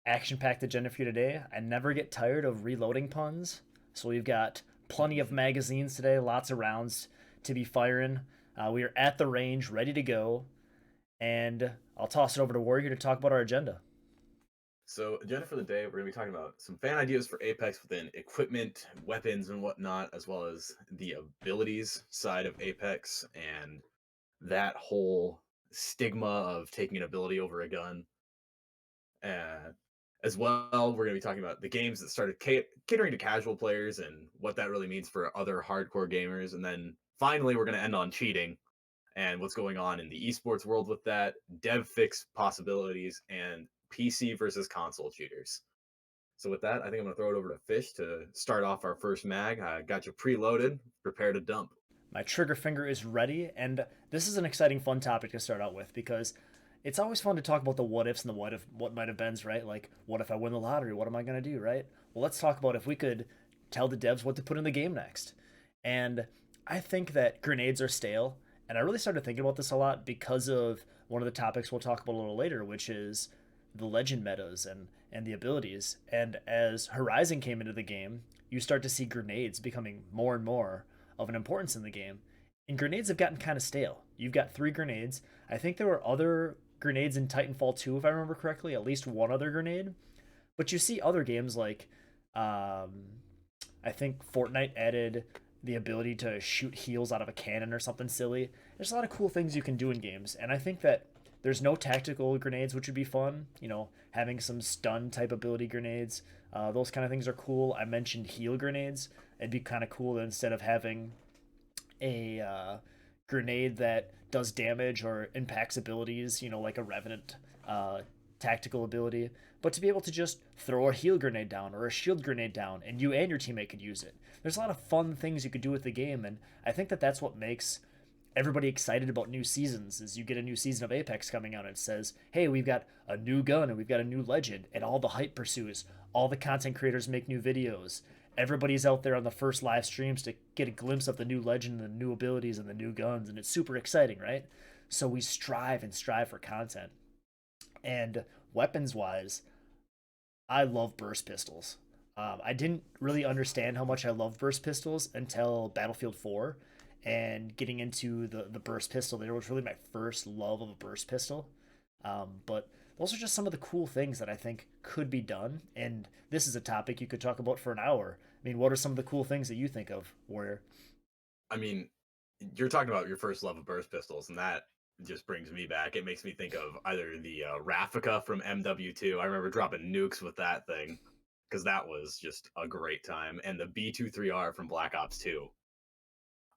Action-packed agenda for you today. I never get tired of reloading puns, so we've got plenty of magazines today, lots of rounds to be firing. We are at the range, ready to go, and I'll toss it over to Warrior to talk about our agenda. So, agenda for the day, we're going to be talking about some fan ideas for Apex within equipment, weapons, and whatnot, as well as the abilities side of Apex and that whole stigma of taking an ability over a gun. Uh, as well, we're going to be talking about the games that started catering to casual players and what that really means for other hardcore gamers. And then finally, we're going to end on cheating and what's going on in the esports world with that, dev fix possibilities, and PC versus console cheaters. So with that, I think I'm going to throw it over to Fish to start off our first mag. I got you preloaded, prepare to dump. My trigger finger is ready, and this is an exciting, fun topic to start out with because it's always fun to talk about the what ifs and the what might have beens, right? Like, what if I win the lottery? What am I going to do, right? Well, let's talk about if we could tell the devs what to put in the game next. And I think that grenades are stale, and I really started thinking about this a lot because of one of the topics we'll talk about a little later, which is the legend metas and the abilities. And as Horizon came into the game, you start to see grenades becoming more and more of an importance in the game. And grenades have gotten kind of stale. You've got 3 grenades. I think there were other grenades in Titanfall 2, if I remember correctly, at least one other grenade. But you see other games like, I think Fortnite added the ability to shoot heals out of a cannon or something silly. There's a lot of cool things you can do in games, and I think that there's no tactical grenades, which would be fun. Having some stun type ability grenades, those kind of things are cool. I mentioned heal grenades. It'd be kind of cool that instead of having a grenade that does damage or impacts abilities, like a Revenant uh, tactical ability, but to be able to just throw a heal grenade down or a shield grenade down and you and your teammate could use it. There's a lot of fun things you could do with the game, and I think that that's what makes everybody excited about new seasons is you get a new season of Apex coming out and it says, hey, we've got a new gun and we've got a new legend, and all the hype pursues. All the content creators make new videos. Everybody's out there on the first live streams to get a glimpse of the new legend and the new abilities and the new guns, and it's super exciting, right? So we strive for content. And weapons wise, I love burst pistols. I didn't really understand how much I love burst pistols until Battlefield 4, and getting into the burst pistol there was really my first love of a burst pistol. But those are just some of the cool things that I think could be done. And this is a topic you could talk about for an hour. I mean, what are some of the cool things that you think of where? I mean, you're talking about your first love of burst pistols, and that just brings me back. It makes me think of either the Raffica from MW2. I remember dropping nukes with that thing because that was just a great time, and the B23R from Black Ops 2,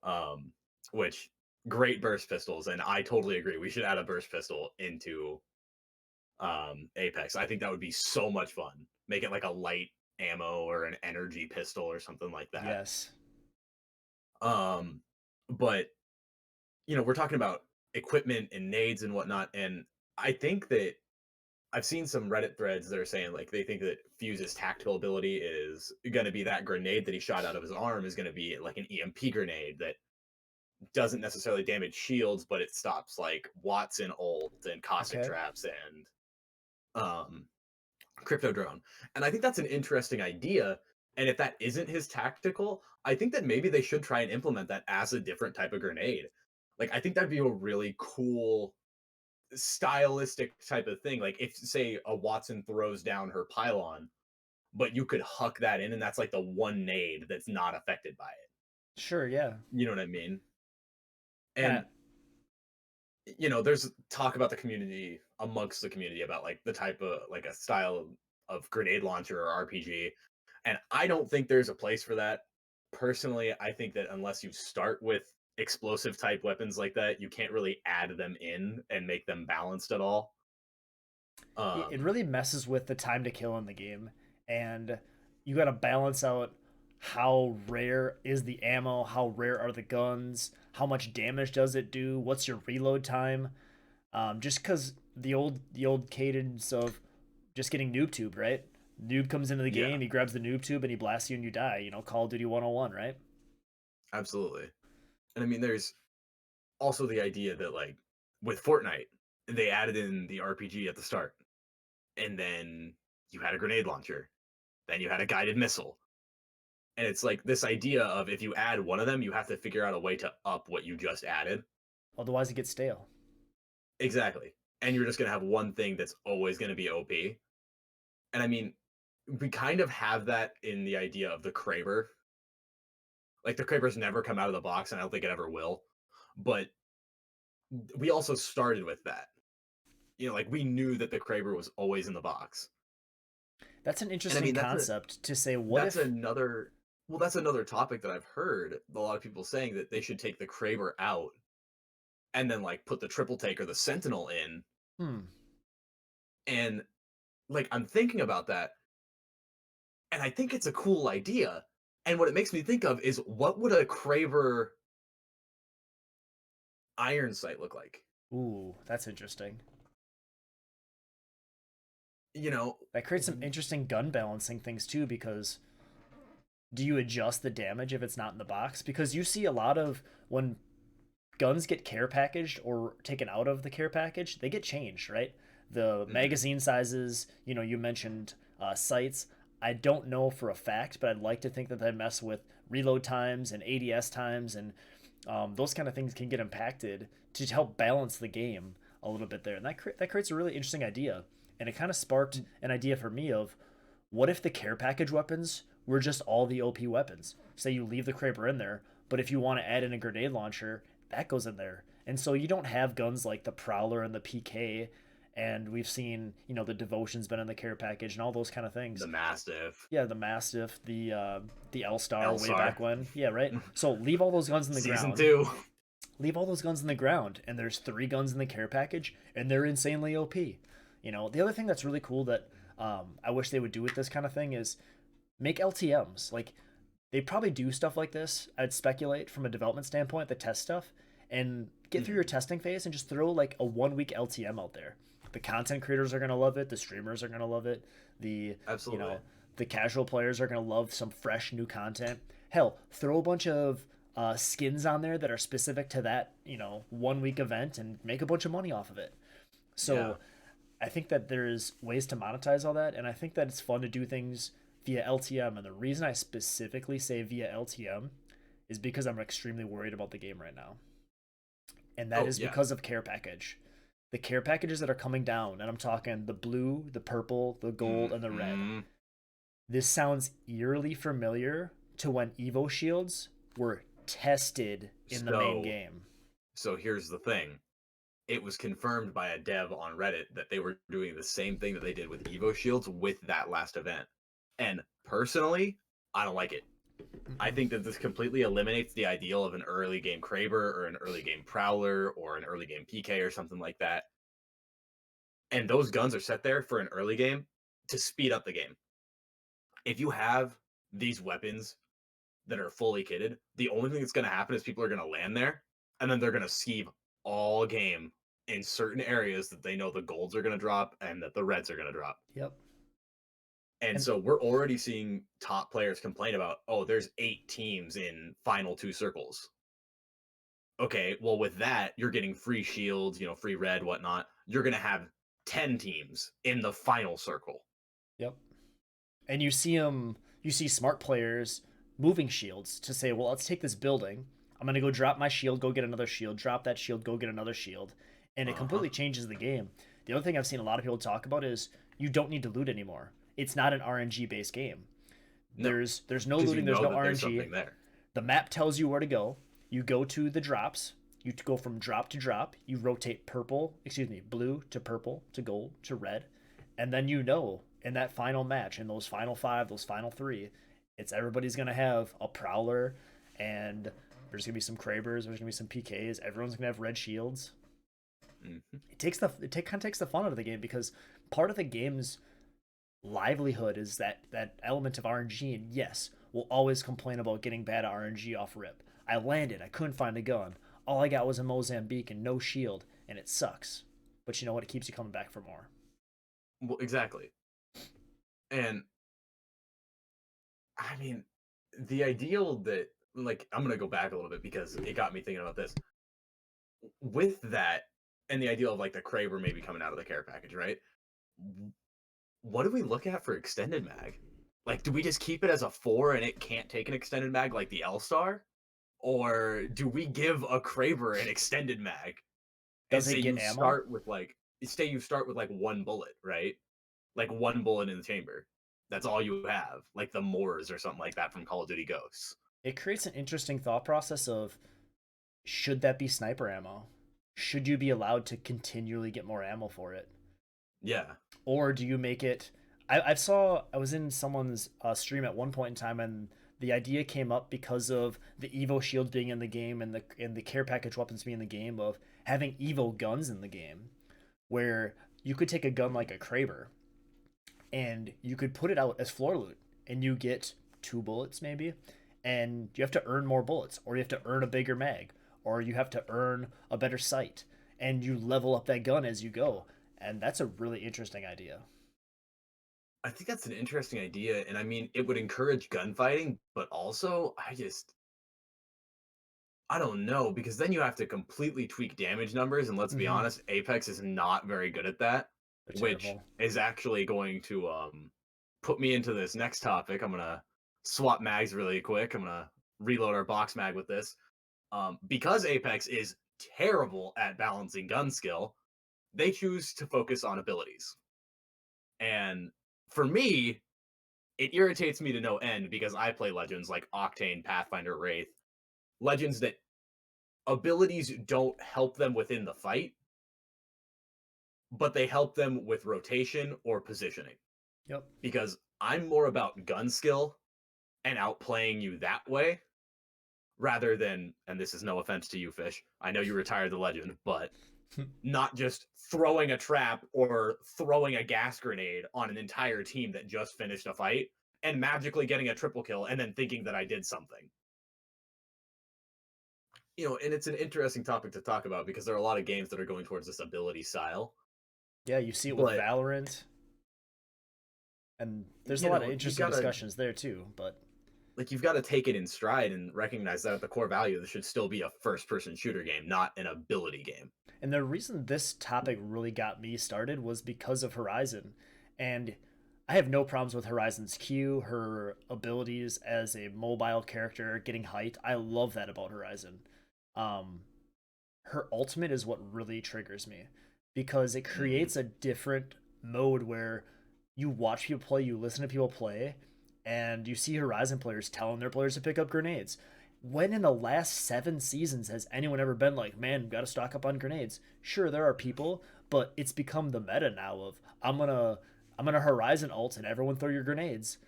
um, which great burst pistols. And I totally agree. We should add a burst pistol into Apex. I think that would be so much fun. Make it like a light ammo or an energy pistol or something like that. Yes. Um, but we're talking about equipment and nades and whatnot, and I think that I've seen some Reddit threads that are saying like they think that Fuse's tactical ability is going to be that grenade that he shot out of his arm is going to be like an EMP grenade that doesn't necessarily damage shields, but it stops like Watson ult and caustic Okay. traps and um crypto drone. And I think that's an interesting idea. And if that isn't his tactical, I think that maybe they should try and implement that as a different type of grenade. Like I think that'd be a really cool stylistic type of thing. Like if say a Watson throws down her pylon, but you could huck that in and that's like the one nade that's not affected by it. Sure. Yeah. You know what I mean? And And there's talk about the community amongst the community about like the type of like a style of grenade launcher or RPG. And I don't think there's a place for that. Personally, I think that unless you start with explosive type weapons like that, you can't really add them in and make them balanced at all. it Um, really messes with the time to kill in the game, and you got to balance out how rare is the ammo, how rare are the guns, how much damage does it do, what's your reload time. Just because the old cadence of just getting noob tube, right? Noob comes into the yeah, game, he grabs the noob tube and he blasts you and you die. Call of Duty 101, right? absolutely. And I mean, there's also the idea that like with Fortnite, they added in the RPG at the start, and then you had a grenade launcher, then you had a guided missile. And it's like this idea of if you add one of them, you have to figure out a way to up what you just added. Otherwise, it gets stale. Exactly. And you're just going to have one thing that's always going to be OP. And I mean, we kind of have that in the idea of the Kraber. Like the Kraber's never come out of the box, and I don't think it ever will. But we also started with that. You know, like we knew that the Kraber was always in the box. That's an And I interesting mean, concept to say. What that's if? another well, that's another topic that I've heard a lot of people saying that they should take the Kraber out and then like put the triple take or the Sentinel in. Hmm. And like I'm thinking about that, and I think it's a cool idea. And what it makes me think of is what would a Kraber iron sight look like? Ooh, that's interesting. You know, That creates some interesting gun balancing things too, because do you adjust the damage if it's not in the box? Because you see a lot of when guns get care packaged or taken out of the care package, they get changed, right? The mhm, magazine sizes, you mentioned sights. I don't know for a fact, but I'd like to think that they mess with reload times and ADS times, and those kind of things can get impacted to help balance the game a little bit there. And that creates a really interesting idea. And it kind of sparked an idea for me of what if the care package weapons were just all the OP weapons? Say you leave the Kraber in there, but if you want to add in a grenade launcher, that goes in there. And so you don't have guns like the Prowler and the PK, and we've seen, the Devotion's been in the care package and all those kind of things. the Mastiff, Yeah, the Mastiff, the L Star way Elsar, back when. Yeah, right. So leave all those guns in the season ground. 2. Leave all those guns in the ground, and there's 3 guns in the care package, and they're insanely OP. The other thing that's really cool that I wish they would do with this kind of thing is make LTMs. Like they probably do stuff like this. I'd speculate from a development standpoint, the test stuff, and get through your Mhm, testing phase and just throw like a 1 week LTM out there. The content creators are gonna love it. The streamers are gonna love it. The you absolutely. know the casual players are gonna love some fresh new content. Hell, throw a bunch of skins on there that are specific to that 1 week event and make a bunch of money off of it. Yeah. So I think that there's ways to monetize all that, and I think that it's fun to do things via LTM. And the reason I specifically say via LTM is because I'm extremely worried about the game right now, and that Oh, is yeah. because of care package. The care packages that are coming down, and I'm talking the blue, the purple, the gold, and the red. Mhm. This sounds eerily familiar to when Evo shields were tested in the main So, game. here's the thing. It was confirmed by a dev on Reddit that they were doing the same thing that they did with Evo Shields with that last event. And personally, I don't like it. I Mm-mm. think that this completely eliminates the ideal of an early game Kraber or an early game Prowler or an early game PK or something like that. And those guns are set there for an early game to speed up the game. If you have these weapons that are fully kitted, the only thing that's going to happen is people are going to land there and then they're going to skeeve all game in certain areas that they know the golds are going to drop and that the reds are going to drop. Yep. And And so we're already seeing top players complain about, oh, there's 8 teams in final 2 circles. Okay, well, with that, you're getting free shields, free red, whatnot. You're going to have 10 teams in the final circle. yep. And you see smart players moving shields to say, well, let's take this building. I'm gonna go drop my shield, go get another shield, drop that shield, go get another shield, and it Uh huh. completely changes the game. The other thing I've seen a lot of people talk about is you don't need to loot anymore. It's not an RNG based game. No, There's no because you looting, there's know no that there's RNG. something there. The map tells you where to go. You go to the drops. You go from drop to drop. You rotate blue to purple to gold to red, and then in that final match, in those final 5, those final 3, it's everybody's gonna have a prowler, and there's gonna be some Krabers, there's gonna be some PKs. Everyone's gonna have red shields. Hmm. Kind of takes the fun out of the game because part of the game's livelihood is that element of RNG. And yes, we'll always complain about getting bad RNG off rip. I landed, I couldn't find a gun. All I got was a Mozambique and no shield, and it sucks. But you know what? It keeps you coming back for more. Well, exactly. And I mean, the ideal that, like, I'm going to go back a little bit because it got me thinking about this. With that, and the ideal of like the Kraber maybe coming out of the care package, right? what do we look at for extended mag? Like, do we just keep it as a 4 and it can't take an extended mag like the L-Star? Or do we give a Kraber an extended mag and Does say it get you ammo? start with like one bullet, right? Like one bullet in the chamber. That's all you have, like the Moors or something like that from Call of Duty Ghosts. It creates an interesting thought process of, should that be sniper ammo? Should you be allowed to continually get more ammo for it? Yeah. Or do you make it? I was in someone's stream at one point in time, and the idea came up because of the Evo shield being in the game and the care package weapons being in the game, of having Evo guns in the game, where you could take a gun like a Kraber and you could put it out as floor loot, and you get 2 bullets maybe, and you have to earn more bullets, or you have to earn a bigger mag, or you have to earn a better sight, and you level up that gun as you go. And that's a really interesting idea. I think that's an interesting idea. And I mean, it would encourage gunfighting, but also I don't know, because then you have to completely tweak damage numbers. And let's be Mm-hmm. honest, Apex is not very good at that, They're which terrible. is actually going to put me into this next topic. I'm gonna swap mags really quick. I'm gonna reload our box mag with this. Because Apex is terrible at balancing gun skill, they choose to focus on abilities. And for me, it irritates me to no end because I play legends like Octane, Pathfinder, Wraith, legends that abilities don't help them within the fight, but they help them with rotation or positioning. Yep. Because I'm more about gun skill and outplaying you that way rather than, and this is no offense to you, Fish, I know you retired the legend, but not just throwing a trap or throwing a gas grenade on an entire team that just finished a fight and magically getting a triple kill and then thinking that I did something. And it's an interesting topic to talk about because there are a lot of games that are going towards this ability style. Yeah, you see it with But, Valorant, and there's a lot of you interesting gotta discussions there too. But you've got to take it in stride and recognize that at the core value, this should still be a first person shooter game, not an ability game. and the reason this topic really got me started was because of Horizon, and I have no problems with Horizon's Q, her abilities as a mobile character, getting height. I love that about Horizon. Um, Her ultimate is what really triggers me, because it Hmm. creates a different mode where you watch people play, you listen to people play, and you see Horizon players telling their players to pick up grenades. When in the last 7 seasons has anyone ever been like, man, gotta stock up on grenades? Sure, there are people, but it's become the meta now of, I'm gonna Horizon ult and everyone throw your grenades.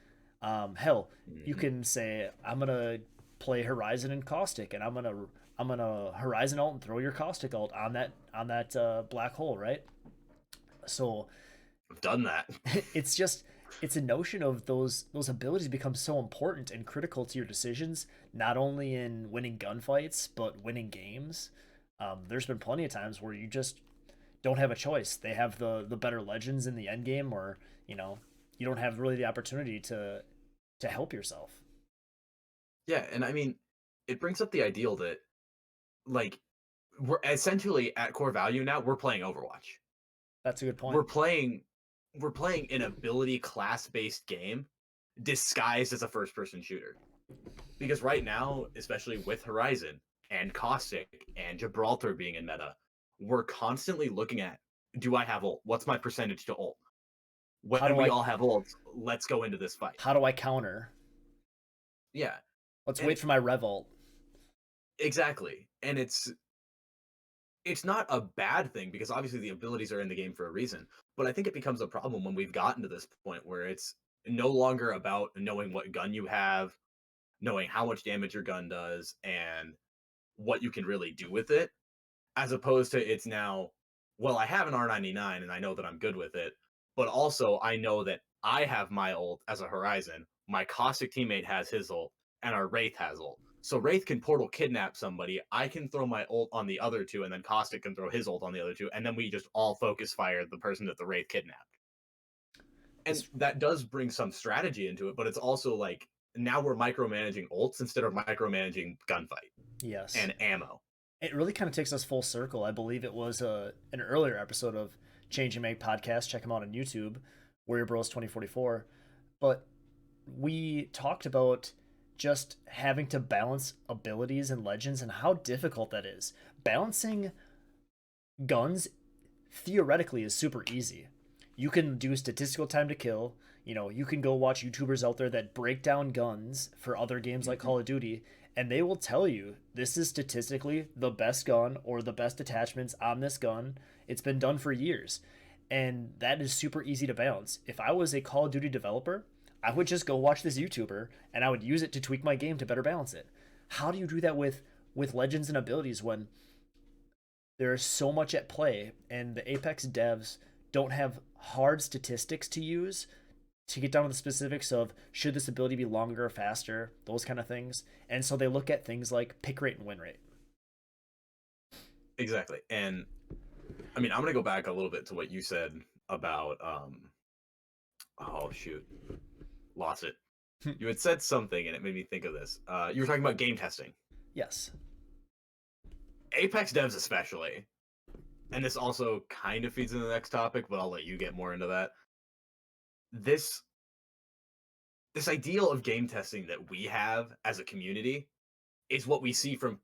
Hell, you Hmm. can say, I'm gonna play Horizon and Caustic, and I'm gonna Horizon ult and throw your Caustic ult on that black hole, right? So I've done that. it's just, it's a notion of those abilities become so important and critical to your decisions, not only in winning gunfights but winning games. There's been plenty of times where you just don't have a choice. They have the better legends in the end game, or you don't have really the opportunity to help yourself. Yeah, and I mean, it brings up the ideal that, like, we're essentially at core value now, we're playing Overwatch. That's a good point. We're playing we're playing an ability class-based game disguised as a first-person shooter. Because right now, especially with Horizon and Caustic and Gibraltar being in meta, we're constantly looking at, do I have ult? What's my percentage to ult? How When do we I all have ults, let's go into this fight. how do I counter? Yeah. Let's And wait for my revolt. exactly. And it's not a bad thing because obviously the abilities are in the game for a reason. But I think it becomes a problem when we've gotten to this point where it's no longer about knowing what gun you have, knowing how much damage your gun does, and what you can really do with it, as opposed to it's now, well, I have an R99 and I know that I'm good with it, but also I know that I have my ult as a Horizon, my Caustic teammate has his ult, and our Wraith has ult. So Wraith can portal kidnap somebody, I can throw my ult on the other two, and then Caustic can throw his ult on the other two, and then we just all focus fire the person that the Wraith kidnapped. And It's that does bring some strategy into it, but it's also like now we're micromanaging ults instead of micromanaging gunfight Yes. and ammo. It really kind of takes us full circle. I believe it was an earlier episode of Change and Make podcast. Check them out on YouTube, Warrior Bros 2044, but we talked about just having to balance abilities and legends and how difficult that is. Balancing guns theoretically is super easy. You can do statistical time to kill. You know, you can go watch YouTubers out there that break down guns for other games like Hmm. Call of Duty, and they will tell you this is statistically the best gun or the best attachments on this gun. It's been done for years. And that is super easy to balance. If I was a Call of Duty developer, I would just go watch this YouTuber and I would use it to tweak my game to better balance it. How do you do that with legends and abilities when there is so much at play and the Apex devs don't have hard statistics to use to get down to the specifics of should this ability be longer or faster, those kind of things. And so they look at things like pick rate and win rate. Exactly. And I mean, I'm gonna go back a little bit to what you said about oh shoot, lost it. You had said something and it made me think of this. You were talking about game testing. Yes. Apex devs especially, and this also kind of feeds into the next topic, but I'll let you get more into that. This this ideal of game testing that we have as a community is what we see from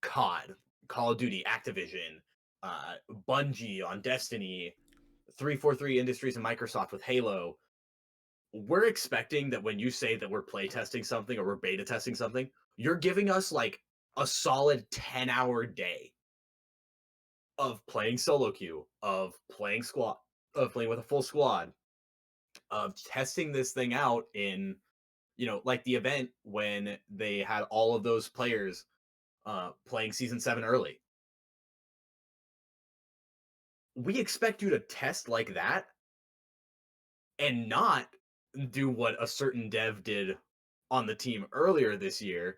COD, Call of Duty, Activision, Bungie on Destiny, 343 Industries and Microsoft with Halo. We're expecting that when you say that we're play testing something or we're beta testing something, you're giving us like a solid 10-hour day of playing solo queue, of playing squad, of playing with a full squad, of testing this thing out in, like the event when they had all of those players playing season 7 early. We expect you to test like that and not do what a certain dev did on the team earlier this year,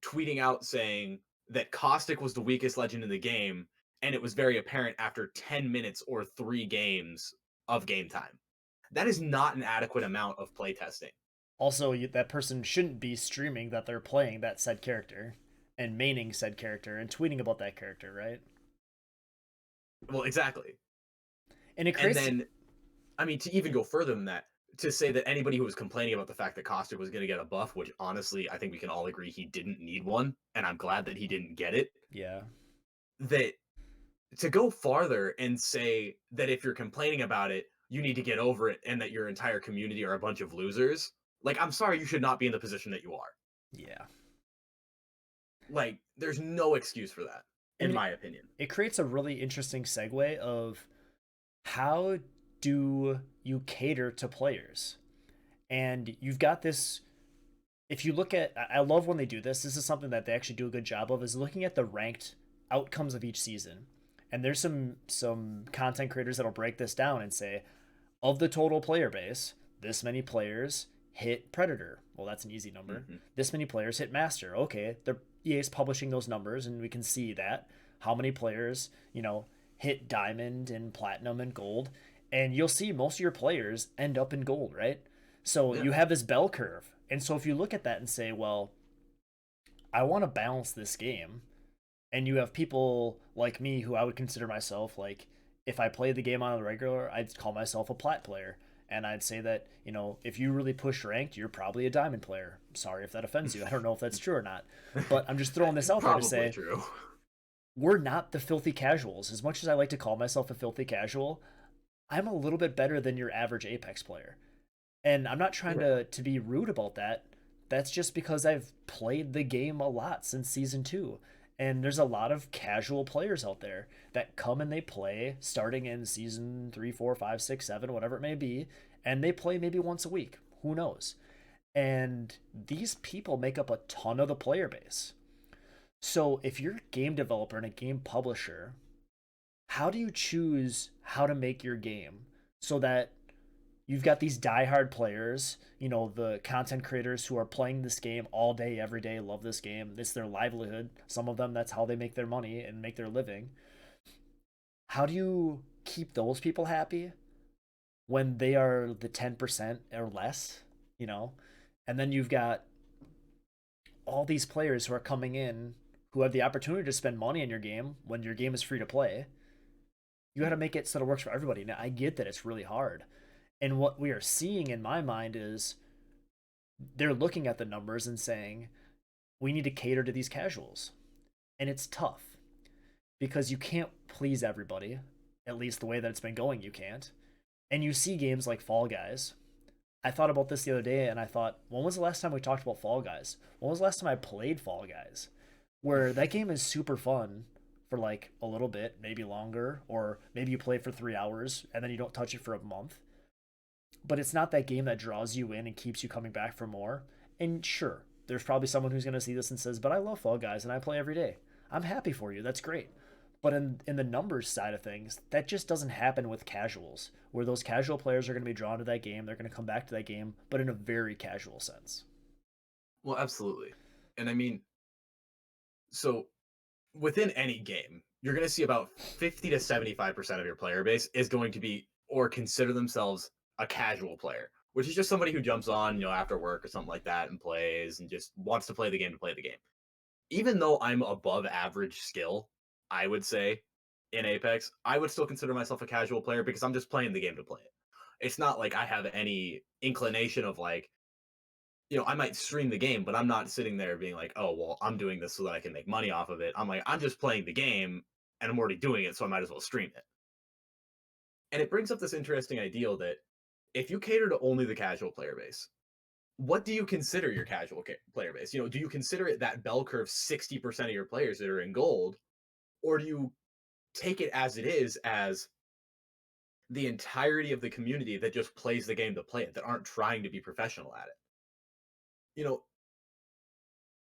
tweeting out saying that Caustic was the weakest legend in the game, and it was very apparent after 10 minutes or 3 games of game time. That is not an adequate amount of playtesting. Also, that person shouldn't be streaming that they're playing that said character and maining said character and tweeting about that character, right? Well, exactly. And it And creates then, I mean, to even go further than that, to say that anybody who was complaining about the fact that Caustic was going to get a buff, which honestly, I think we can all agree he didn't need one, and I'm glad that he didn't get it, yeah. that to go farther and say that if you're complaining about it, you need to get over it and that your entire community are a bunch of losers, like, I'm sorry, you should not be in the position that you are. Yeah. Like, there's no excuse for that, I in mean, my opinion. it creates a really interesting segue of how do you cater to players? And you've got this. If you look at, I love when they do this. This is something that they actually do a good job of, is looking at the ranked outcomes of each season. And there's some content creators that'll break this down and say, of the total player base, this many players hit Predator. Well, that's an easy number. Hmm. This many players hit Master. Okay, they're EA's publishing those numbers, and we can see that how many players hit Diamond and Platinum and Gold, and you'll see most of your players end up in Gold, right? So Yeah. you have this bell curve, and so if you look at that and say, well, I want to balance this game, and you have people like me who I would consider myself like, if I played the game on the regular, I'd call myself a plat player. And I'd say that, if you really push ranked, you're probably a diamond player. Sorry if that offends you. I don't know if that's true or not. But I'm just throwing this out there to Probably say true. we're not the filthy casuals. As much as I like to call myself a filthy casual, I'm a little bit better than your average Apex player. And I'm not trying Right. to be rude about that. That's just because I've played the game a lot since season 2. And there's a lot of casual players out there that come and they play starting in season 3, 4, 5, 6, 7, whatever it may be, and they play maybe once a week. Who knows? And these people make up a ton of the player base. So if you're a game developer and a game publisher, how do you choose how to make your game so that you've got these diehard players, the content creators who are playing this game all day, every day, love this game. It's their livelihood. Some of them, that's how they make their money and make their living. How do you keep those people happy when they are the 10% or less, you know? And then you've got all these players who are coming in who have the opportunity to spend money in your game when your game is free to play. You got to make it so that it works for everybody. Now, I get that it's really hard. And what we are seeing in my mind is they're looking at the numbers and saying, we need to cater to these casuals. And it's tough because you can't please everybody, at least the way that it's been going, you can't. And you see games like Fall Guys. I thought about this the other day and I thought, when was the last time we talked about Fall Guys? When was the last time I played Fall Guys? Where that game is super fun for like a little bit, maybe longer, or maybe you play for 3 hours and then you don't touch it for a month. But it's not that game that draws you in and keeps you coming back for more. And sure, there's probably someone who's going to see this and says, but I love Fall Guys and I play every day. I'm happy for you. That's great. But in the numbers side of things, that just doesn't happen with casuals, where those casual players are going to be drawn to that game. They're going to come back to that game, but in a very casual sense. Well, absolutely. And I mean, so within any game, you're going to see about 50 to 75% of your player base is going to be or consider themselves a casual player, which is just somebody who jumps on, after work or something like that and plays and just wants to play the game to play the game. Even though I'm above average skill, I would say in Apex, I would still consider myself a casual player because I'm just playing the game to play it. It's not like I have any inclination of like, I might stream the game, but I'm not sitting there being like, oh, well, I'm doing this so that I can make money off of it. I'm like, I'm just playing the game and I'm already doing it, so I might as well stream it. And it brings up this interesting ideal that if you cater to only the casual player base, what do you consider your casual player base? Do you consider it that bell curve 60% of your players that are in gold, or do you take it as it is as the entirety of the community that just plays the game to play it, that aren't trying to be professional at it? You know,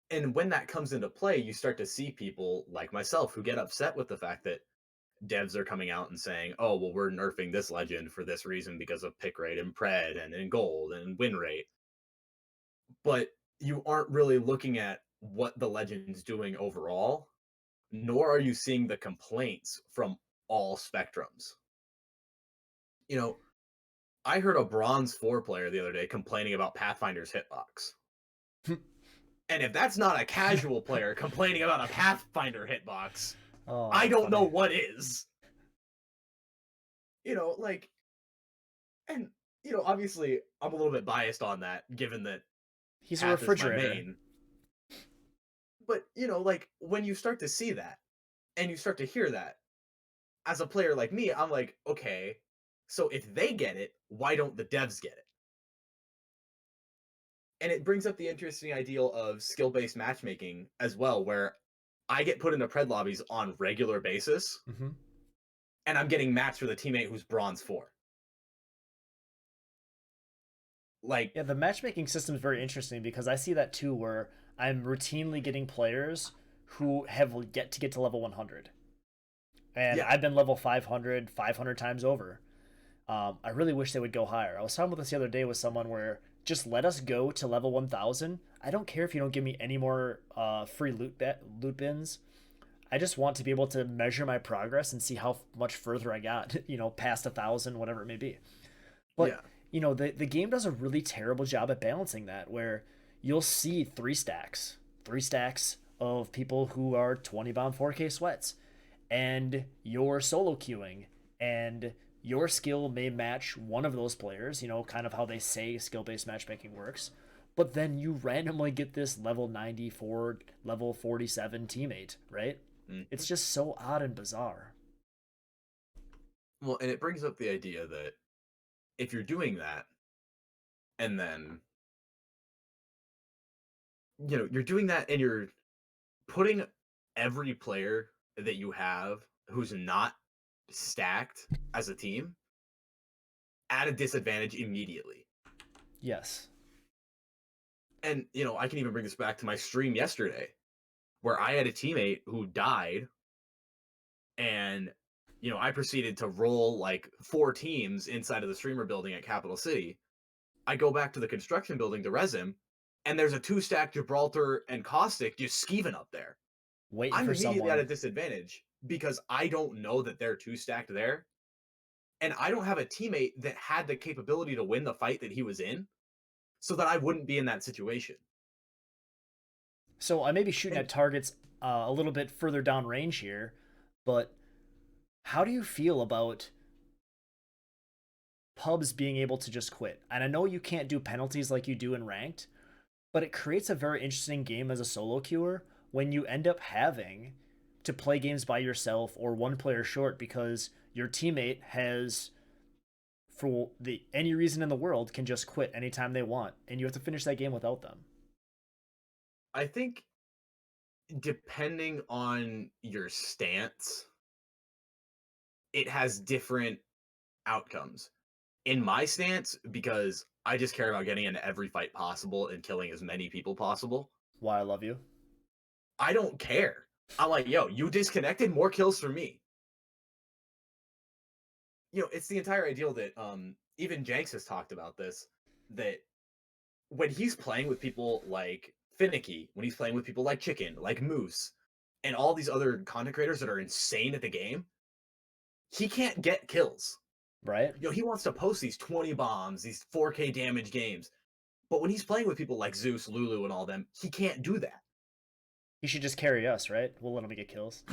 and when that comes into play, you start to see people like myself who get upset with the fact that devs are coming out and saying, "Oh, well, we're nerfing this legend for this reason because of pick rate and pred and in gold and win rate." But you aren't really looking at what the legend's doing overall, nor are you seeing the complaints from all spectrums. You know, I heard a bronze 4 player the other day complaining about Pathfinder's hitbox. And if that's not a casual player complaining about a Pathfinder hitbox, I Oh, don't know funny. what is. Like, and, obviously I'm a little bit biased on that given that He's a Path is my refrigerator. main. But, like when you start to see that and you start to hear that, as a player like me, I'm like, okay, so if they get it, why don't the devs get it? And it brings up the interesting ideal of skill-based matchmaking as well, where I get put into pred lobbies on regular basis, Mm-hmm. and I'm getting matched with a teammate who's bronze 4. Like, Yeah, the matchmaking system is very interesting because I see that too, where I'm routinely getting players who have yet to get to level 100. And yeah, I've been level 500, 500 times over. I really wish they would go higher. I was talking about this the other day with someone where just let us go to level 1000. I don't care if you don't give me any more free loot bins. I just want to be able to measure my progress and see how much further I got, past 1,000, whatever it may be. But yeah, the game does a really terrible job at balancing that, where you'll see three stacks of people who are 20 bomb 4K sweats, and you're solo queuing, and your skill may match one of those players, kind of how they say skill based matchmaking works. But then you randomly get this level 94, level 47 teammate, right? mhm. It's just so odd and bizarre. Well, and it brings up the idea that if you're doing that, and then you're doing that, and you're putting every player that you have who's not stacked as a team at a disadvantage immediately. Yes. And, I can even bring this back to my stream yesterday where I had a teammate who died and I proceeded to roll like 4 teams inside of the streamer building at Capital City. I go back to the construction building to res him, and there's a 2-stack Gibraltar and Caustic just skeeving up there. Waiting I'm for immediately at someone. a disadvantage because I don't know that they're 2-stacked there, and I don't have a teammate that had the capability to win the fight that he was in, so that I wouldn't be in that situation. So I may be shooting And at targets a little bit further down range here, but how do you feel about pubs being able to just quit. And I know you can't do penalties like you do in ranked, but it creates a very interesting game as a solo queuer when you end up having to play games by yourself or one player short because your teammate has, for the any reason in the world, can just quit anytime they want and you have to finish that game without them. I think depending on your stance, it has different outcomes. In my stance, because I just care about getting into every fight possible and killing as many people possible, Why I love you. I don't care. I'm like, yo, you disconnected, more kills for me. It's the entire ideal that even Jenks has talked about this, that when he's playing with people like Finicky, when he's playing with people like Chicken, like Moose, and all these other content creators that are insane at the game, he can't get kills. Right? He wants to post these 20 bombs, these 4K damage games. But when he's playing with people like Zeus, Lulu, and all them, he can't do that. He should just carry us, right? We'll let him get kills.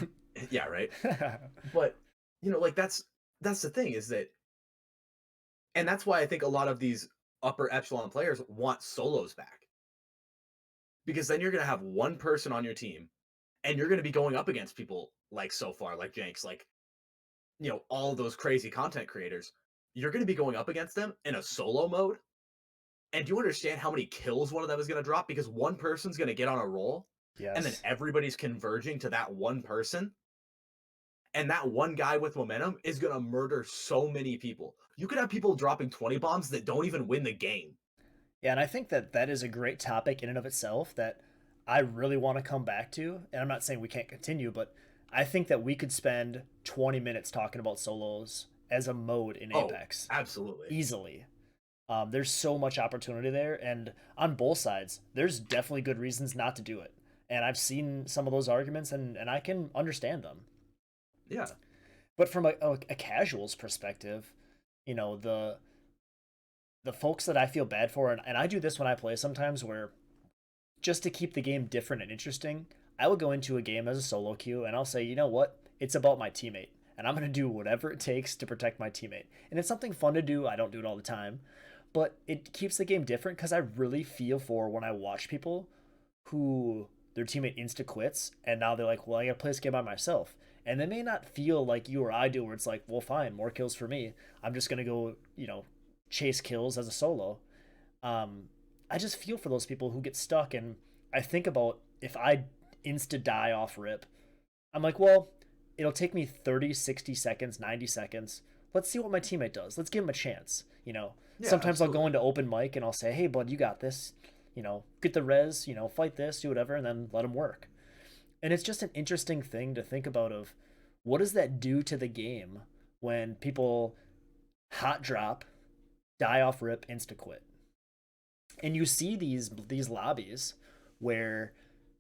Yeah, right. But like that's the thing is that, and that's why I think a lot of these upper echelon players want solos back, because then you're gonna have one person on your team, and you're gonna be going up against people like so far, like Jenks, like all those crazy content creators. You're gonna be going up against them in a solo mode. And do you understand how many kills one of them is going to drop? Because one person's going to get on a roll, and then Yes. everybody's converging to that one person. And that one guy with momentum is going to murder so many people. You could have people dropping 20 bombs that don't even win the game. Yeah, and I think that that is a great topic in and of itself that I really want to come back to. And I'm not saying we can't continue, but I think that we could spend 20 minutes talking about solos as a mode in Oh, Apex absolutely. easily. There's so much opportunity there, and on both sides, there's definitely good reasons not to do it. And I've seen some of those arguments, and I can understand them. Yeah. But from a casual's perspective, you know, the folks that I feel bad for, and I do this when I play sometimes, where just to keep the game different and interesting, I will go into a game as a solo queue and I'll say, you know what? It's about my teammate. And I'm going to do whatever it takes to protect my teammate. And it's something fun to do. I don't do it all the time. But it keeps the game different because I really feel for when I watch people who their teammate insta quits and now they're like, well, I got to play this game by myself. And they may not feel like you or I do, where it's like, well, fine, more kills for me. I'm just going to go, chase kills as a solo. um, I just feel for those people who get stuck, and I think about if I insta die off rip, I'm like, well, it'll take me 30, 60 seconds, 90 seconds. Let's see what my teammate does. Let's give him a chance. Yeah, Sometimes I'll go absolutely. into open mic and I'll say, hey, bud, you got this. Get the res, fight this, do whatever, and then let him work. And it's just an interesting thing to think about of what does that do to the game when people hot drop, die off rip, insta quit. And you see these lobbies where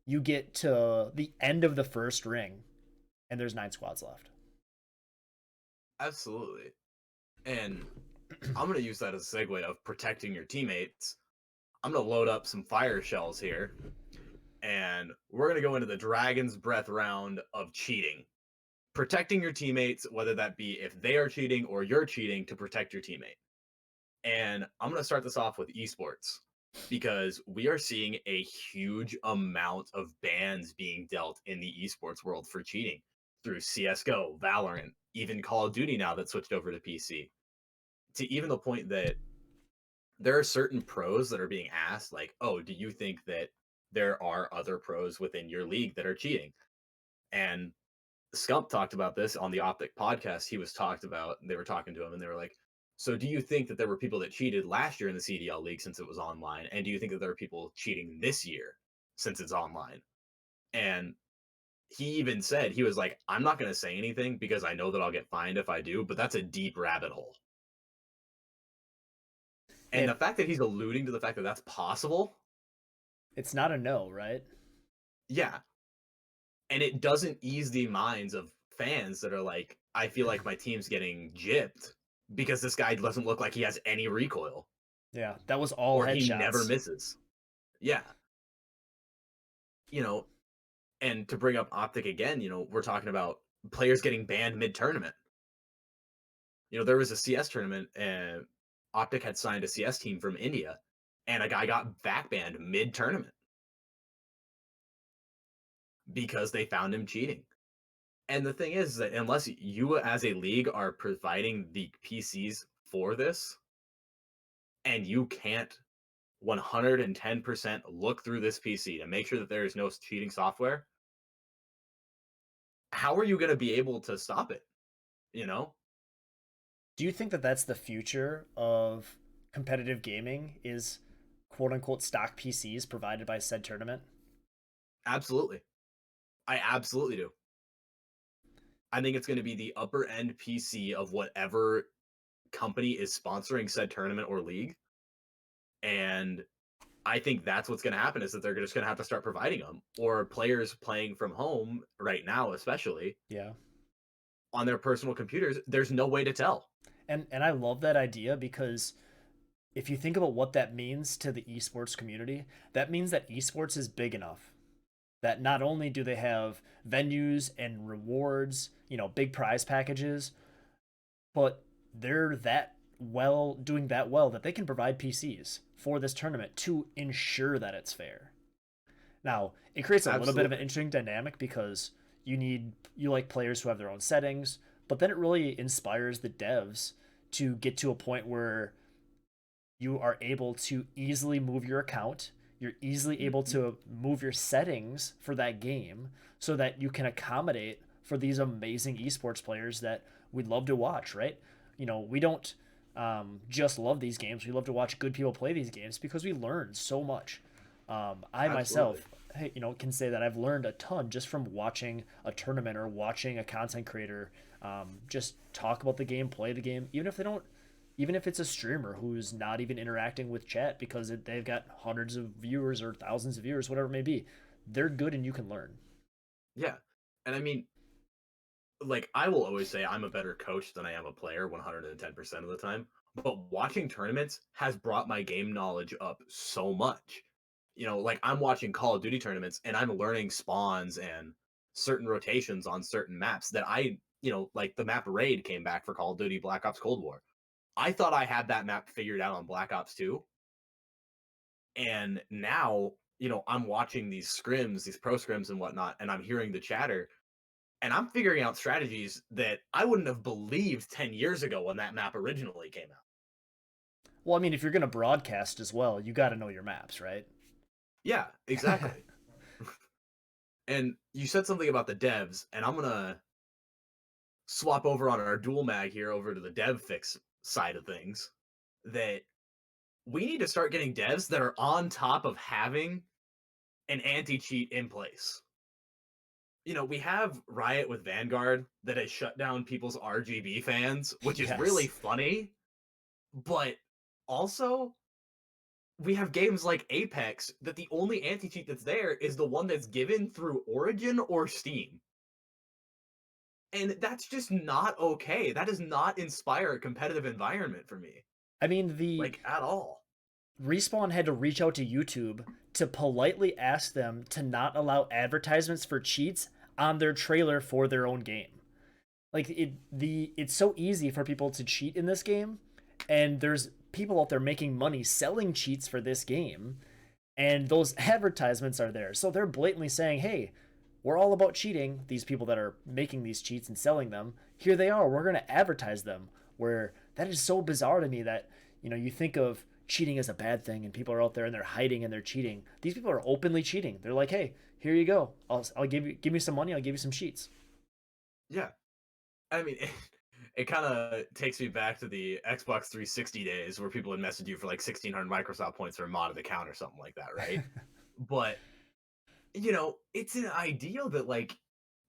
you get to the end of the first ring and there's 9 squads left. Absolutely. And I'm going to use that as a segue of protecting your teammates. I'm going to load up some fire shells here, and we're going to go into the Dragon's Breath round of cheating. Protecting your teammates, whether that be if they are cheating or you're cheating to protect your teammate. And I'm going to start this off with esports, because we are seeing a huge amount of bans being dealt in the esports world for cheating through CSGO, Valorant, even Call of Duty now that switched over to PC. To even the point that there are certain pros that are being asked, like, oh, do you think that there are other pros within your league that are cheating? And Scump talked about this on the Optic podcast. They were talking to him and they were like, so do you think that there were people that cheated last year in the CDL league since it was online? And do you think that there are people cheating this year since it's online? And he even said, he was like, I'm not going to say anything because I know that I'll get fined if I do, but that's a deep rabbit hole. And the It fact that he's alluding to the fact that that's possible, it's not a no, right? yeah. And it doesn't ease the minds of fans that are like, I feel like my team's getting gypped because this guy doesn't look like he has any recoil Yeah, that was all or he never headshots. misses. Yeah. You know, and to bring up Optic again, we're talking about players getting banned mid tournament. There was a CS tournament and Optic had signed a CS team from India, and a guy got back banned mid tournament because they found him cheating. And the thing is that unless you as a league are providing the PCs for this, and you can't 110% look through this PC to make sure that there is no cheating software, how are you going to be able to stop it? You know? Do you think that that's the future of competitive gaming? Is quote unquote stock PCs provided by said tournament? Absolutely. I absolutely do. I think it's going to be the upper end PC of whatever company is sponsoring said tournament or league. And I think that's what's going to happen is that they're just going to have to start providing them, or players playing from home right now, especially Yeah. on their personal computers. There's no way to tell. And I love that idea because if you think about what that means to the esports community, that means that esports is big enough that not only do they have venues and rewards, big prize packages, but they're that well doing that well that they can provide PCs for this tournament to ensure that it's fair. Now, it creates a little bit of an Absolutely. interesting dynamic because you like players who have their own settings, but then it really inspires the devs to get to a point where you are able to easily move your account. You're easily able Mhm. to move your settings for that game so that you can accommodate for these amazing esports players that we love to watch, right? We don't just love these games. We love to watch good people play these games because we learn so much. I Absolutely. myself, hey, can say that I've learned a ton just from watching a tournament or watching a content creator just talk about the game, play the game, even if it's a streamer who's not even interacting with chat because they've got hundreds of viewers or thousands of viewers, whatever it may be, they're good and you can learn. Yeah. And I mean, like, I will always say I'm a better coach than I am a player 110% of the time. But watching tournaments has brought my game knowledge up so much. Like I'm watching Call of Duty tournaments and I'm learning spawns and certain rotations on certain maps that like the map Raid came back for Call of Duty Black Ops Cold War. I thought I had that map figured out on Black Ops 2. And now, I'm watching these scrims, these pro scrims and whatnot, and I'm hearing the chatter and I'm figuring out strategies that I wouldn't have believed 10 years ago when that map originally came out. Well, I mean, if you're going to broadcast as well, you got to know your maps, right? Yeah, exactly. And you said something about the devs, and I'm gonna swap over on our dual mag here over to the dev fix side of things. That we need to start getting devs that are on top of having an anti cheat in place. We have Riot with Vanguard that has shut down people's RGB fans, which is really Yes. funny, but also we have games like Apex that the only anti cheat that's there is the one that's given through Origin or Steam. And that's just not okay. That does not inspire a competitive environment for me, I mean, the like at all. Respawn had to reach out to YouTube to politely ask them to not allow advertisements for cheats on their trailer for their own game. Like it's so easy for people to cheat in this game, and there's people out there making money selling cheats for this game, and those advertisements are there. So they're blatantly saying, "Hey, we're all about cheating." These people that are making these cheats and selling them, here they are. We're going to advertise them. Where that is so bizarre to me that you think of cheating as a bad thing, and people are out there and they're hiding and they're cheating. These people are openly cheating. They're like, "Hey, here you go. I'll give me some money. I'll give you some cheats." Yeah. I mean, it kind of takes me back to the Xbox 360 days where people would message you for like 1,600 Microsoft points for a modded account or something like that, right? But, it's an ideal that, like,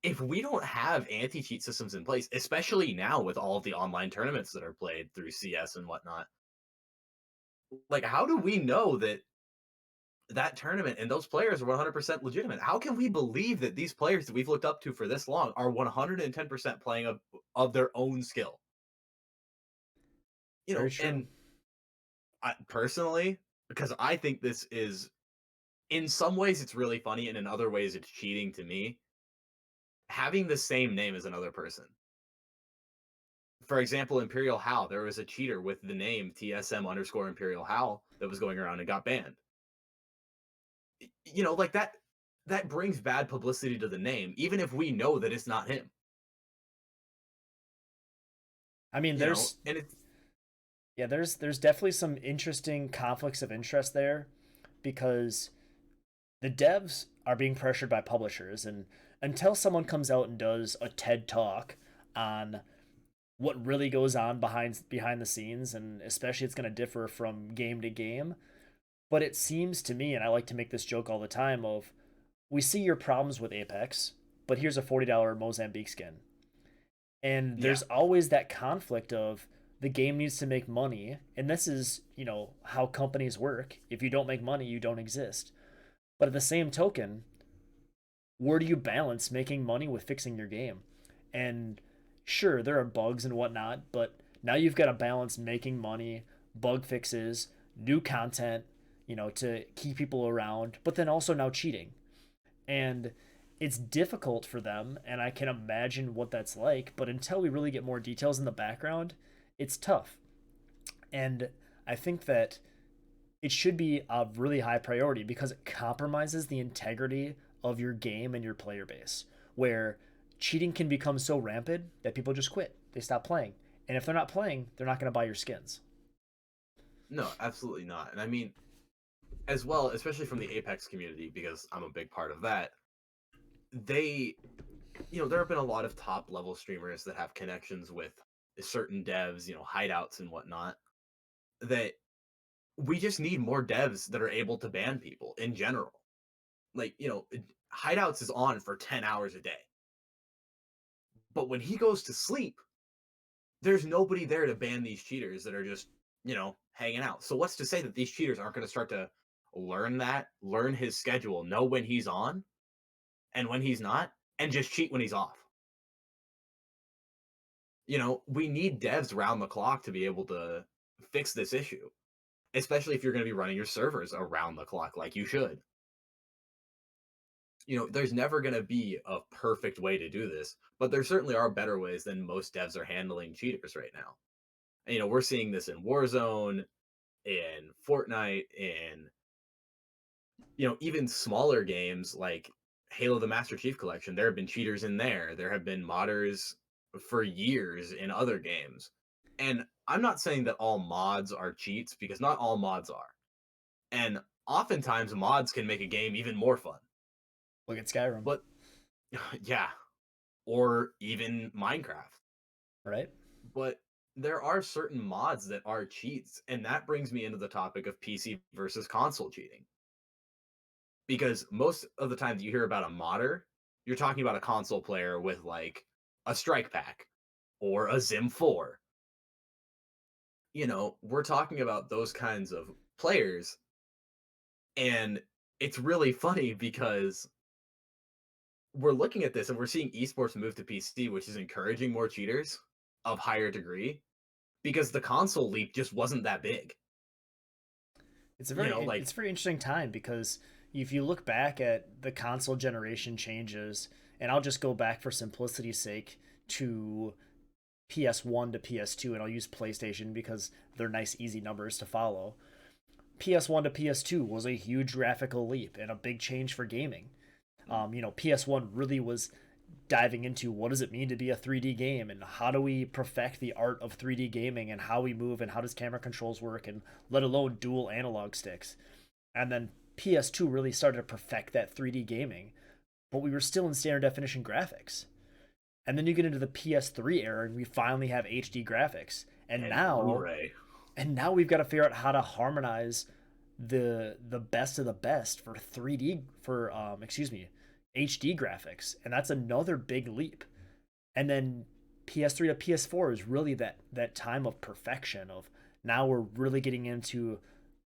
if we don't have anti cheat systems in place, especially now with all of the online tournaments that are played through CS and whatnot, like, how do we know that that tournament and those players are 100% legitimate? How can we believe that these players that we've looked up to for this long are 110% playing of their own skill? Very true. And personally, because I think this is, in some ways, it's really funny, and in other ways, it's cheating to me. Having the same name as another person For example, Imperial Hal, there was a cheater with the name TSM underscore Imperial Hal that was going around and got banned. Like that brings bad publicity to the name, even if we know that it's not him. I mean, there's And it's yeah, there's definitely some interesting conflicts of interest there because the devs are being pressured by publishers, and until someone comes out and does a TED talk on what really goes on behind the scenes, and especially it's going to differ from game to game. But it seems to me, and I like to make this joke all the time, of we see your problems with Apex, but here's a $40 Mozambique skin. And yeah, there's always that conflict of the game needs to make money, and this is, how companies work. If you don't make money, you don't exist. But at the same token, where do you balance making money with fixing your game? And sure, there are bugs and whatnot, but now you've got to balance making money, bug fixes, new content, to keep people around, but then also now cheating. And it's difficult for them, and I can imagine what that's like, but until we really get more details in the background, it's tough. And I think that it should be a really high priority because it compromises the integrity of your game and your player base, where cheating can become so rampant that people just quit. They stop playing. And if they're not playing, they're not going to buy your skins. no, absolutely not. And I mean, as well, especially from the Apex community, because I'm a big part of that, they, there have been a lot of top level streamers that have connections with certain devs, hideouts and whatnot, that we just need more devs that are able to ban people in general. Like, hideouts is on for 10 hours a day. But when he goes to sleep, there's nobody there to ban these cheaters that are just, hanging out. So what's to say that these cheaters aren't going to start to learn his schedule, know when he's on and when he's not, and just cheat when he's off? We need devs round the clock to be able to fix this issue, especially if you're going to be running your servers around the clock like you should. There's never going to be a perfect way to do this, but there certainly are better ways than most devs are handling cheaters right now. And, we're seeing this in Warzone, in Fortnite, in, even smaller games like Halo the Master Chief Collection. There have been cheaters in there. There have been modders for years in other games. And I'm not saying that all mods are cheats, because not all mods are. And oftentimes mods can make a game even more fun. Look at Skyrim. But yeah, or even Minecraft. Right? But there are certain mods that are cheats, and that brings me into the topic of PC versus console cheating. Because most of the time that you hear about a modder, you're talking about a console player with like a strike pack or a Zim 4. We're talking about those kinds of players, and it's really funny because we're looking at this and we're seeing esports move to PC, which is encouraging more cheaters of higher degree, because the console leap just wasn't that big. Like, It's a very interesting time because if you look back at the console generation changes, and I'll just go back for simplicity's sake to PS1 to PS2, and I'll use PlayStation because they're nice, easy numbers to follow. PS1 to PS2 was a huge graphical leap and a big change for gaming. PS1 really was diving into what does it mean to be a 3D game, and how do we perfect the art of 3D gaming, and how we move, and how does camera controls work, and let alone dual analog sticks. And then PS2 really started to perfect that 3D gaming, but we were still in standard definition graphics. And then you get into the PS3 era and we finally have HD graphics. And and now Blu-ray. and now we've got to figure out how to harmonize the best of the best for 3D for HD graphics, and that's another big leap. And then PS3 to PS4 is really that time of perfection of now we're really getting into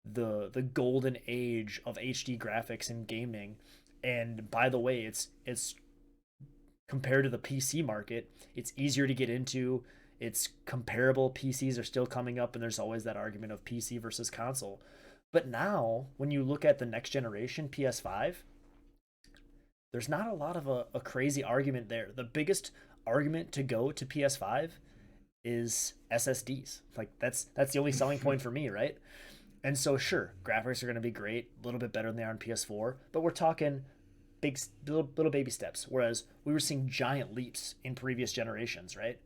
the golden age of HD graphics in gaming. And by the way, it's compared to the PC market, it's easier to get into. It's comparable. PCs are still coming up, and there's always that argument of PC versus console. But now, when you look at the next generation, PS5, there's not a lot of a crazy argument there. The biggest argument to go to PS5 is SSDs. Like that's the only selling point for me, right? And so sure, graphics are going to be great, a little bit better than they are on PS4, but we're talking big little baby steps. Whereas we were seeing giant leaps in previous generations, right?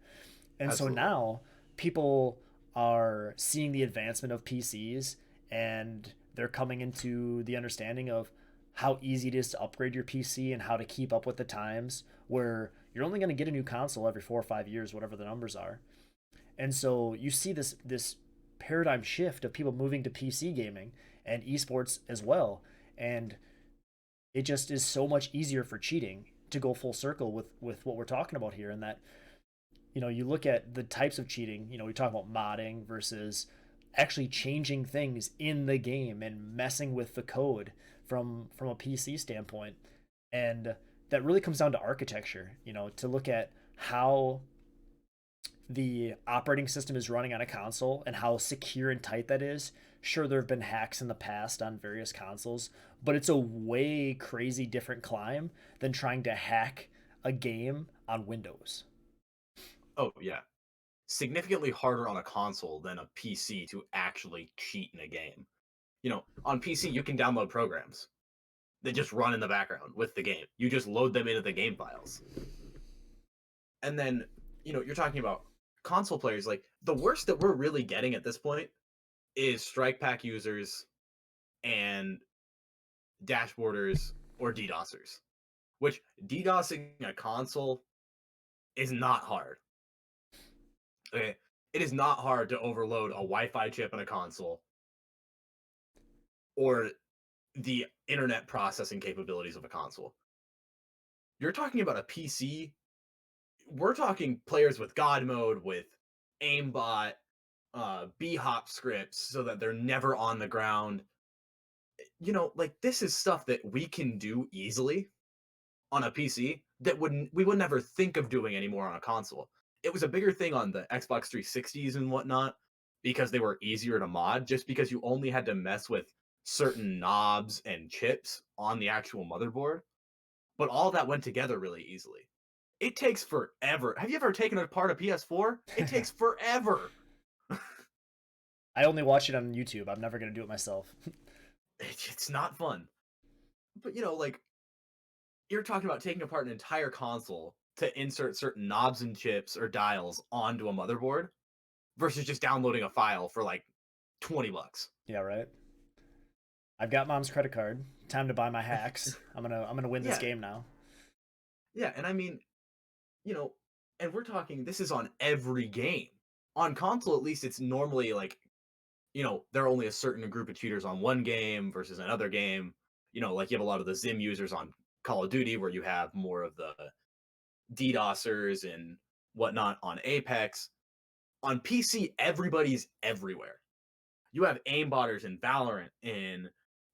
And so Absolutely. now people are seeing the advancement of PCs, and they're coming into the understanding of how easy it is to upgrade your PC and how to keep up with the times, where you're only going to get a new console every 4 or 5 years, whatever the numbers are. And so you see this paradigm shift of people moving to PC gaming and esports as well. And it just is so much easier for cheating to go full circle with what we're talking about here. And that, you look at the types of cheating, we talk about modding versus actually changing things in the game and messing with the code from a PC standpoint. And that really comes down to architecture, to look at how the operating system is running on a console and how secure and tight that is. Sure, there have been hacks in the past on various consoles, but it's a way crazy different climb than trying to hack a game on Windows. Oh yeah, significantly harder on a console than a PC to actually cheat in a game. On PC you can download programs that just run in the background with the game. You just load them into the game files. And then, you're talking about console players, like the worst that we're really getting at this point is strike pack users and dashboarders or DDoSers, which DDoSing a console is not hard. Okay. It is not hard to overload a Wi-Fi chip in a console or the internet processing capabilities of a console. You're talking about a PC. We're talking players with God mode, with aimbot, B-hop scripts, so that they're never on the ground. Like this is stuff that we can do easily on a PC that we would never think of doing anymore on a console. It was a bigger thing on the Xbox 360s and whatnot because they were easier to mod, just because you only had to mess with certain knobs and chips on the actual motherboard. But all that went together really easily. It takes forever. Have you ever taken apart a PS4? It takes forever. I only watch it on YouTube. I'm never going to do it myself. It's not fun. But like you're talking about taking apart an entire console to insert certain knobs and chips or dials onto a motherboard versus just downloading a file for like $20. Yeah, right. I've got mom's credit card. Time to buy my hacks. I'm gonna win this Yeah, game now. yeah, and I mean, you know, and we're talking this is on every game. On console, at least, it's normally like, there are only a certain group of cheaters on one game versus another game. Like you have a lot of the Zim users on Call of Duty, where you have more of the DDoSers and whatnot on Apex. On PC, everybody's everywhere. You have aimbotters in Valorant, in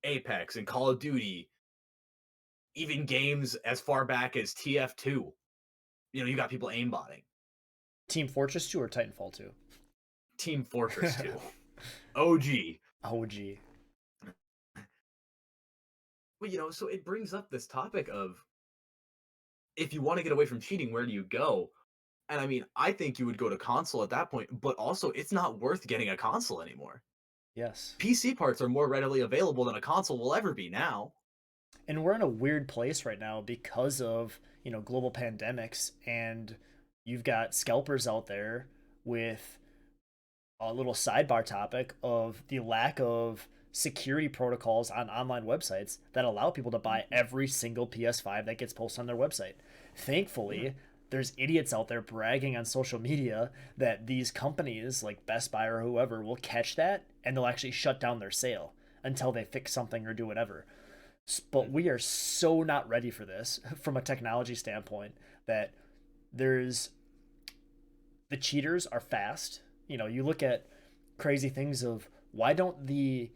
Apex, and Call of Duty, even games as far back as TF2. You got people aimbotting. Team Fortress 2 or Titanfall 2? Team Fortress 2. OG. OG. But so it brings up this topic of, if you want to get away from cheating, where do you go? And I mean, I think you would go to console at that point, but also it's not worth getting a console anymore. Yes. PC parts are more readily available than a console will ever be now. And we're in a weird place right now because of, global pandemics, and you've got scalpers out there with a little sidebar topic of the lack of security protocols on online websites that allow people to buy Mhm. every single PS5 that gets posted on their website. Yeah. Thankfully, there's idiots out there bragging on social media that these companies like Best Buy or whoever will catch that and they'll actually shut down their sale until they fix something or do whatever. But we are so not ready for this from a technology standpoint that there's the cheaters are fast. You look at crazy things of why don't the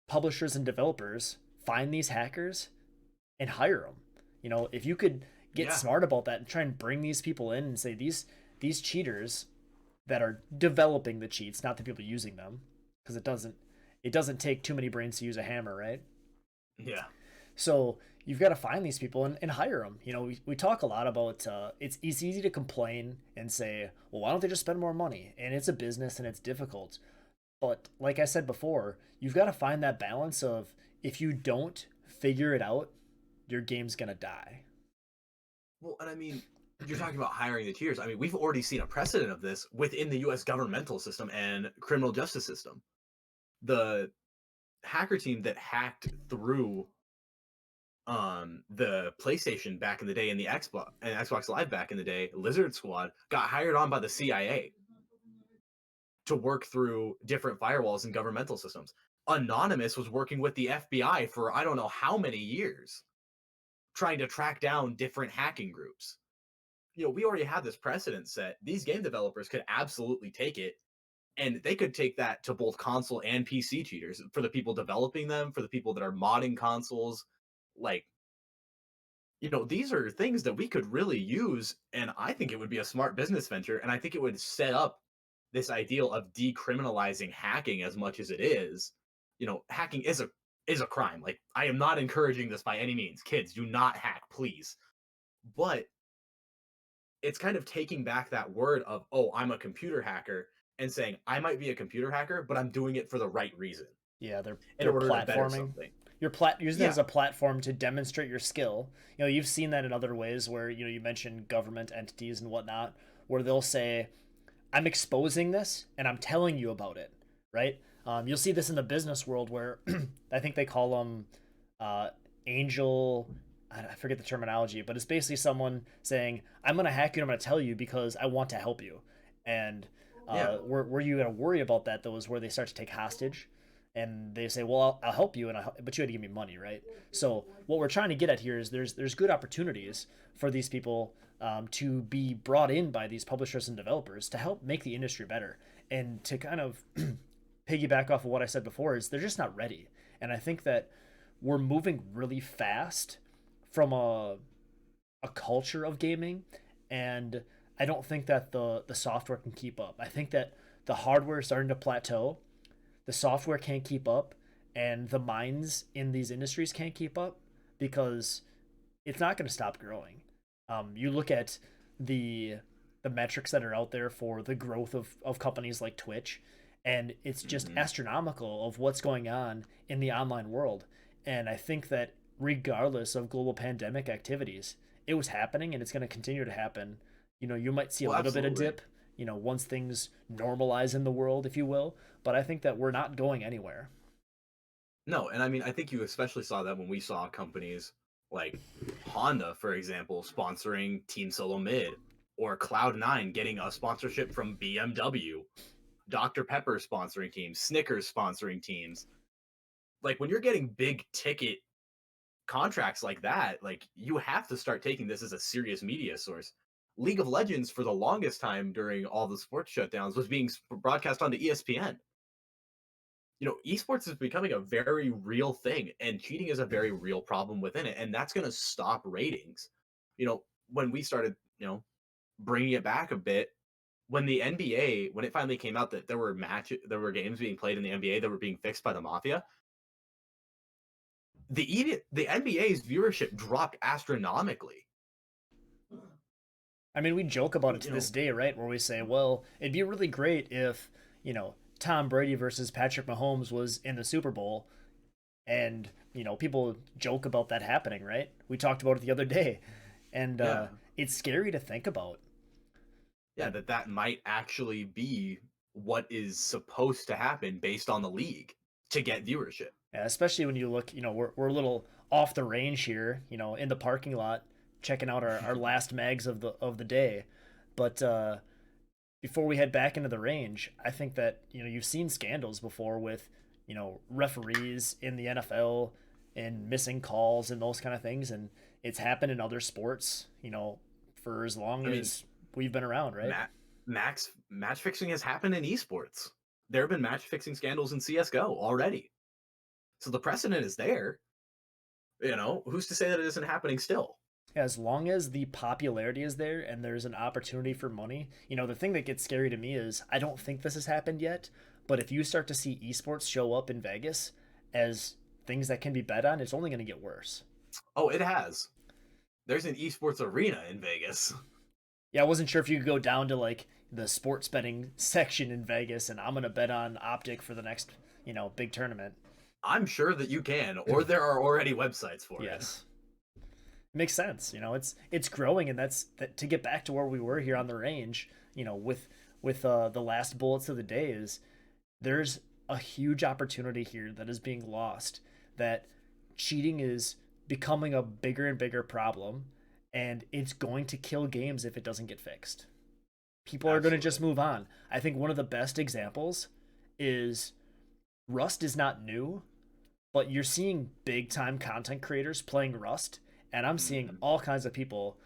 publishers and developers find these hackers and hire them? If you could get Yeah. smart about that and try and bring these people in and say these cheaters that are developing the cheats, not the people using them, because it doesn't take too many brains to use a hammer, right? Yeah. So you've got to find these people and hire them. We talk a lot about it's easy to complain and say, well, why don't they just spend more money? And it's a business and it's difficult. But like I said before, you've got to find that balance of if you don't figure it out, your game's gonna die. Well, and I mean, you're talking about hiring the tiers. I mean, we've already seen a precedent of this within the U.S. governmental system and criminal justice system. The hacker team that hacked through the PlayStation back in the day and the Xbox Live back in the day, Lizard Squad got hired on by the CIA to work through different firewalls and governmental systems. Anonymous was working with the FBI for I don't know how many years trying to track down different hacking groups. We already have this precedent set. These game developers could absolutely take it, and they could take that to both console and PC cheaters for the people developing them, for the people that are modding consoles. Like, these are things that we could really use, and I think it would be a smart business venture, and I think it would set up this ideal of decriminalizing hacking as much as it is. Hacking is a crime. Like, I am not encouraging this by any means. Kids, do not hack, please. But it's kind of taking back that word of, oh, I'm a computer hacker, and saying I might be a computer hacker, but I'm doing it for the right reason. Yeah, they're In they're order to better platforming. something. You're using it Yeah. as a platform to demonstrate your skill. You've seen that in other ways where you mentioned government entities and whatnot, where they'll say, "I'm exposing this and I'm telling you about it." Right? You'll see this in the business world where I think they call them uh, angel. I forget the terminology, but it's basically someone saying, "I'm going to hack you and I'm going to tell you because I want to help you." And Yeah. where you got to worry about that though is where they start to take hostage, and they say, "Well, I'll help you, but you had to give me money, right?" So what we're trying to get at here is there's good opportunities for these people to be brought in by these publishers and developers to help make the industry better, and to kind of piggyback off of what I said before is they're just not ready, and I think that we're moving really fast from a culture of gaming, and I don't think that the software can keep up. I think that the hardware is starting to plateau, the software can't keep up, and the minds in these industries can't keep up because it's not going to stop growing. You look at the the metrics that are out there for the growth of companies like Twitch, and it's just Hmm. astronomical of what's going on in the online world. And I think that regardless of global pandemic activities, it was happening and it's going to continue to happen. You might see a Well, little bit of absolutely. dip, once things normalize in the world, if you will, but I think that we're not going anywhere. No, and I mean, I think you especially saw that when we saw companies like Honda, for example, sponsoring Team Solo Mid, or Cloud9 getting a sponsorship from BMW, Dr. Pepper sponsoring teams, Snickers sponsoring teams. Like, when you're getting big ticket contracts like that, like, you have to start taking this as a serious media source. League of Legends, for the longest time during all the sports shutdowns, was being broadcast onto ESPN. Esports is becoming a very real thing, and cheating is a very real problem within it, and that's going to stop ratings. When we started, bringing it back a bit, when the NBA, when it finally came out that there were games being played in the NBA that were being fixed by the mafia, the NBA's viewership dropped astronomically. I mean, we joke about it to You this know, day, right? Where we say, well, it'd be really great if, Tom Brady versus Patrick Mahomes was in the Super Bowl. And, people joke about that happening, right? We talked about it the other day. And yeah, it's scary to think about. yeah, that might actually be what is supposed to happen based on the league to get viewership. Yeah, especially when you look, we're a little off the range here, in the parking lot, checking out our last mags of the day. But before we head back into the range, I think that you've seen scandals before with referees in the NFL and missing calls and those kind of things, and it's happened in other sports, for as long I mean, as we've been around, right? match fixing has happened in esports. There have been match fixing scandals in CS:GO already. So the precedent is there. Who's to say that it isn't happening still? As long as the popularity is there and there's an opportunity for money, the thing that gets scary to me is I don't think this has happened yet, but if you start to see esports show up in Vegas as things that can be bet on, it's only going to get worse. Oh, it has. There's an esports arena in Vegas. Yeah, I wasn't sure if you could go down to like the sports betting section in Vegas and I'm going to bet on Optic for the next, big tournament. I'm sure that you can, or there are already websites for it. Yes. Makes sense. It's growing, and to get back to where we were here on the range, with the last bullets of the day is there's a huge opportunity here that is being lost, that cheating is becoming a bigger and bigger problem, and it's going to kill games if it doesn't get fixed. People are going to just move on. I think one of the best examples is Rust is not new, but you're seeing big time content creators playing Rust, and I'm seeing all kinds of people,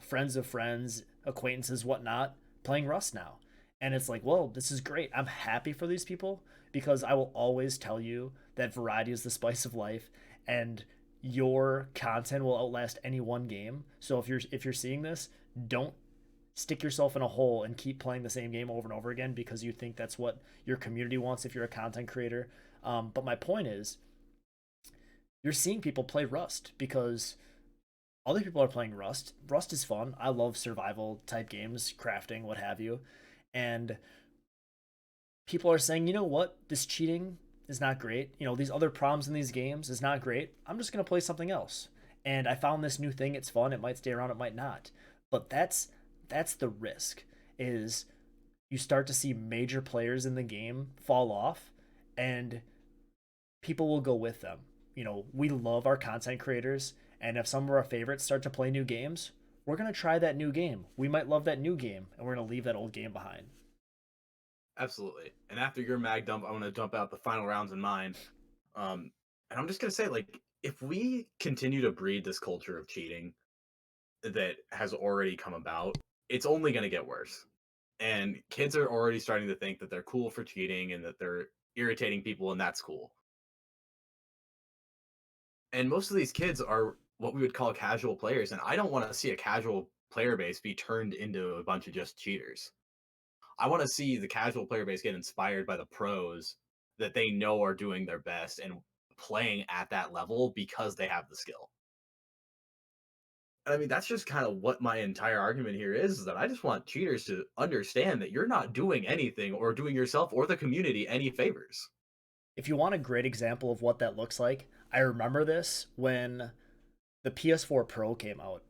friends of friends, acquaintances, whatnot, playing Rust now. And it's like, well, this is great. I'm happy for these people because I will always tell you that variety is the spice of life, and your content will outlast any one game. So if you're seeing this, don't stick yourself in a hole and keep playing the same game over and over again because you think that's what your community wants if you're a content creator. But my point is, you're seeing people play Rust because other people are playing Rust. Rust is fun. I love survival type games, crafting, what have you. And people are saying, you know what, this cheating is not great. These other problems in these games is not great. I'm just going to play something else. And I found this new thing. It's fun. It might stay around. It might not. But that's the risk, is you start to see major players in the game fall off and people will go with them. We love our content creators, and if some of our favorites start to play new games, we're going to try that new game. We might love that new game, and we're going to leave that old game behind. Absolutely. And after your mag dump, I'm going to dump out the final rounds in mine. And I'm just going to say, like, if we continue to breed this culture of cheating that has already come about, it's only going to get worse. And kids are already starting to think that they're cool for cheating and that they're irritating people, and that's cool. And most of these kids are what we would call casual players, and I don't want to see a casual player base be turned into a bunch of just cheaters. I want to see the casual player base get inspired by the pros that they know are doing their best and playing at that level because they have the skill. I mean, that's just kind of what my entire argument here is that I just want cheaters to understand that you're not doing anything or doing yourself or the community any favors. If you want a great example of what that looks like, I remember this when the PS4 Pro came out.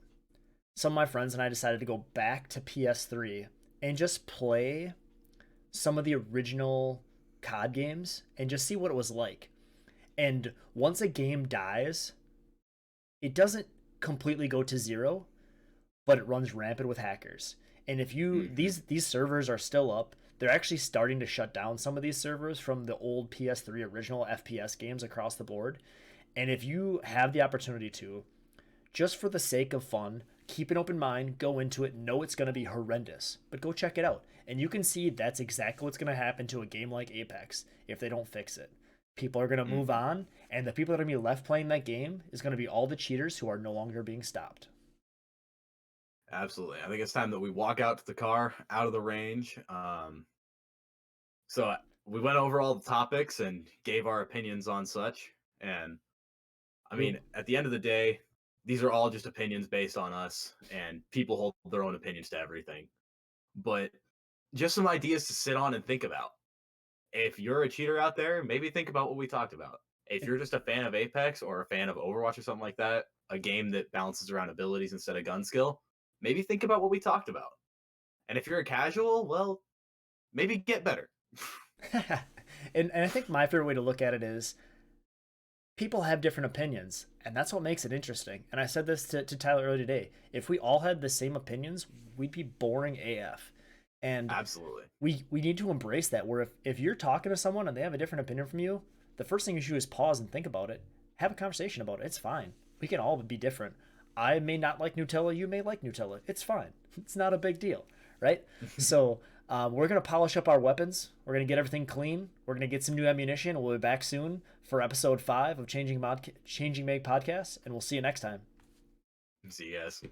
Some of my friends and I decided to go back to PS3 and just play some of the original COD games and just see what it was like. And once a game dies, it doesn't completely go to zero, but it runs rampant with hackers. And if you these servers are still up, they're actually starting to shut down some of these servers from the old PS3 original FPS games across the board. And if you have the opportunity to, just for the sake of fun, keep an open mind, go into it, know it's going to be horrendous, but go check it out. And you can see that's exactly what's going to happen to a game like Apex if they don't fix it. People are going to move on, and the people that are going to be left playing that game is going to be all the cheaters who are no longer being stopped. Absolutely. I think it's time that we walk out to the car, out of the range. So we went over all the topics and gave our opinions on such. And I mean, at the end of the day, these are all just opinions based on us, and people hold their own opinions to everything. But just some ideas to sit on and think about. If you're a cheater out there, maybe think about what we talked about. If you're just a fan of Apex or a fan of Overwatch or something like that, a game that balances around abilities instead of gun skill, maybe think about what we talked about. And if you're a casual, well, maybe get better. and I think my favorite way to look at it is people have different opinions, and that's what makes it interesting. And I said this to Tyler earlier today. If we all had the same opinions, we'd be boring AF. And absolutely, we need to embrace that, where if you're talking to someone and they have a different opinion from you, the first thing you should do is pause and think about it. Have a conversation about it. It's fine. We can all be different. I may not like Nutella. You may like Nutella. It's fine. It's not a big deal, right? So we're going to polish up our weapons. We're going to get everything clean. We're going to get some new ammunition. We'll be back soon for episode 5 of Changing Mag Podcast, and we'll see you next time. See you guys.